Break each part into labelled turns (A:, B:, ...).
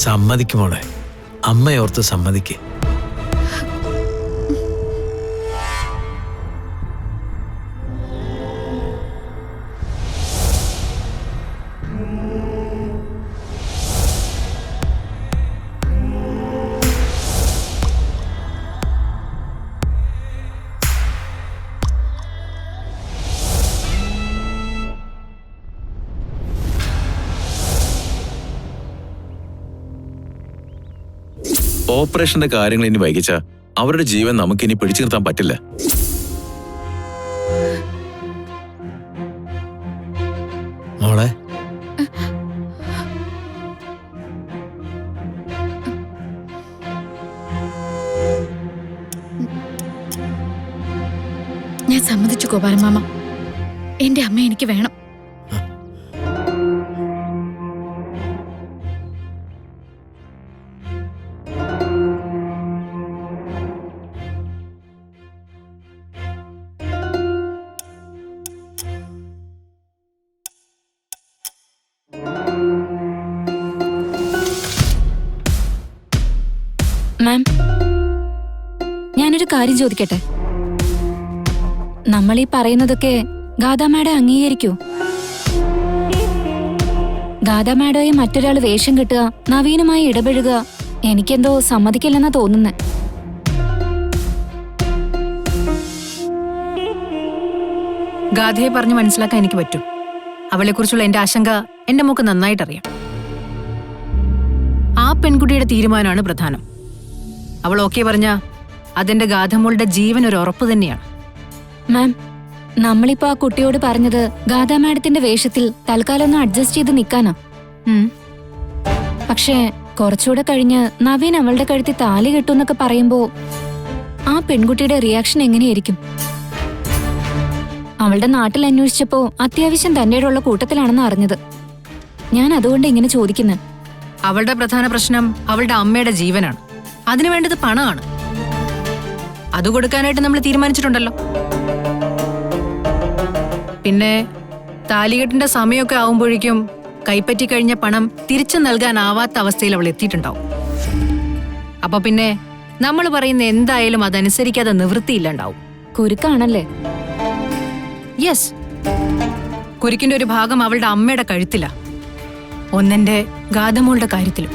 A: സമ്മതിക്കും മോളെ, അമ്മയോർത്ത് സമ്മതിക്ക്.
B: ഓപ്പറേഷന്റെ കാര്യങ്ങൾ ഇനി വൈകിച്ച അവരുടെ ജീവൻ നമുക്കിനി പിടിച്ചു നിർത്താൻ പറ്റില്ല.
A: മോളെ,
C: ഞാൻ സമ്മതിച്ചു ഗോപാലൻ മാമ. എന്റെ അമ്മ എനിക്ക് വേണം.
D: മാം, ഞാനൊരു കാര്യം ചോദിക്കട്ടെ? നമ്മൾ ഈ പറയുന്നതൊക്കെ ഗാഥാ മാഡം അംഗീകരിക്കൂ? ഗാഥാ മാഡയെ മറ്റൊരാൾ വേഷം കെട്ടുക, നവീനുമായി ഇടപെടുക, എനിക്കെന്തോ സമ്മതിക്കില്ലെന്നാ തോന്നുന്നേ.
E: ഗാഥയെ പറഞ്ഞ് മനസ്സിലാക്കാൻ എനിക്ക് പറ്റും. അവളെക്കുറിച്ചുള്ള എന്റെ ആശങ്ക എന്റെ മോക്ക് നന്നായിട്ടറിയാം. ആ പെൺകുട്ടിയുടെ തീരുമാനമാണ് പ്രധാനം. അവൾ ഓക്കെ പറഞ്ഞ അതെന്റെ ഗാഥമോളുടെ ജീവൻ ഒരു ഉറപ്പ് തന്നെയാണ്.
D: മാം, നമ്മളിപ്പോ ആ കുട്ടിയോട് പറഞ്ഞത് ഗാഥാ മാഡത്തിന്റെ വേഷത്തിൽ തൽക്കാലം ഒന്ന് അഡ്ജസ്റ്റ് ചെയ്ത് നിൽക്കാനാ. പക്ഷേ കുറച്ചുകൂടെ കഴിഞ്ഞ് നവീൻ അവളുടെ കഴുത്തിൽ താലി കെട്ടുന്നൊക്കെ പറയുമ്പോ ആ പെൺകുട്ടിയുടെ റിയാക്ഷൻ എങ്ങനെയായിരിക്കും? അവളുടെ നാട്ടിൽ അന്വേഷിച്ചപ്പോ അത്യാവശ്യം തന്നേടുള്ള കൂട്ടത്തിലാണെന്ന് അറിഞ്ഞത്. ഞാൻ അതുകൊണ്ട് ഇങ്ങനെ ചോദിക്കുന്നത്.
E: അവളുടെ പ്രധാന പ്രശ്നം അവളുടെ അമ്മയുടെ ജീവനാണ്. അതിനു വേണ്ടത് പണമാണ്. അത് കൊടുക്കാനായിട്ട് നമ്മൾ തീരുമാനിച്ചിട്ടുണ്ടല്ലോ. പിന്നെ താലികെട്ടിന്റെ സമയമൊക്കെ ആവുമ്പോഴേക്കും കൈപ്പറ്റി കഴിഞ്ഞ പണം തിരിച്ചു നൽകാനാവാത്ത അവസ്ഥയിൽ അവൾ എത്തിയിട്ടുണ്ടാവും. അപ്പൊ പിന്നെ നമ്മൾ പറയുന്ന എന്തായാലും അതനുസരിക്കാതെ നിവൃത്തിയില്ലണ്ടാവും.
D: കുരുക്കാണല്ലേ?
E: യെസ്, കുരുക്കിന്റെ ഒരു ഭാഗം അവളുടെ അമ്മയുടെ കഴുത്തിലാ. ഒന്നെന്റെ ഗാഥമോളുടെ കാര്യത്തിലും.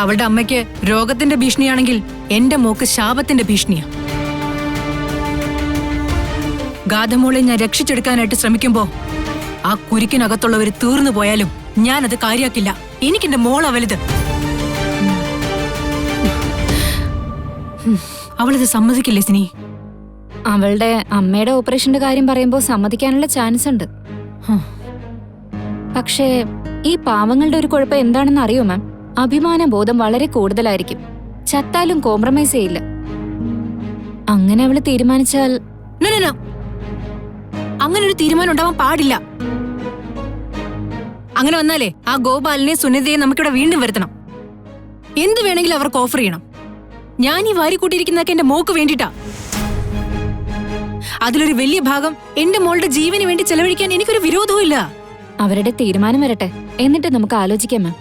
E: അവളുടെ അമ്മയ്ക്ക് രോഗത്തിന്റെ ഭീഷണിയാണെങ്കിൽ എന്റെ മോക്ക് ശാപത്തിന്റെ ഭീഷണിയാ. ഗാഥമോളെ ഞാൻ രക്ഷിച്ചെടുക്കാനായിട്ട് ശ്രമിക്കുമ്പോ ആ കുരുക്കിനകത്തുള്ളവര് തീർന്നു പോയാലും ഞാനത് കാര്യാക്കില്ല. എനിക്കെന്റെ മോളാ വലുത്. അവളിത് സമ്മതിക്കില്ലേ സിനി?
D: അവളുടെ അമ്മയുടെ ഓപ്പറേഷന്റെ കാര്യം പറയുമ്പോ സമ്മതിക്കാനുള്ള ചാൻസ് ഉണ്ട്. പക്ഷേ ഈ പാവങ്ങളുടെ ഒരു കുഴപ്പം എന്താണെന്ന് അറിയോ മാം? അഭിമാന ബോധം വളരെ കൂടുതലായിരിക്കും. ചത്താലും കോംപ്രമൈസ് ചെയ്യില്ല. അങ്ങനെ അവള് തീരുമാനിച്ചാൽ
E: അങ്ങനെ ഒരു തീരുമാനം ഉണ്ടാവാൻ പാടില്ല. അങ്ങനെ വന്നാലേ ആ ഗോപാലിനെ സുനിതയെ നമുക്കിവിടെ വീണ്ടും വരുത്തണം. എന്ത് വേണമെങ്കിലും അവർക്ക് ഓഫർ ചെയ്യണം. ഞാൻ ഈ വാരി കൂട്ടിയിരിക്കുന്നതൊക്കെ എന്റെ മോക്ക് വേണ്ടിട്ടാ. അതിലൊരു വലിയ ഭാഗം എന്റെ മോളുടെ ജീവന് വേണ്ടി ചെലവഴിക്കാൻ എനിക്കൊരു വിരോധവും ഇല്ല.
D: അവരുടെ തീരുമാനം വരട്ടെ, എന്നിട്ട് നമുക്ക് ആലോചിക്കാം മാം.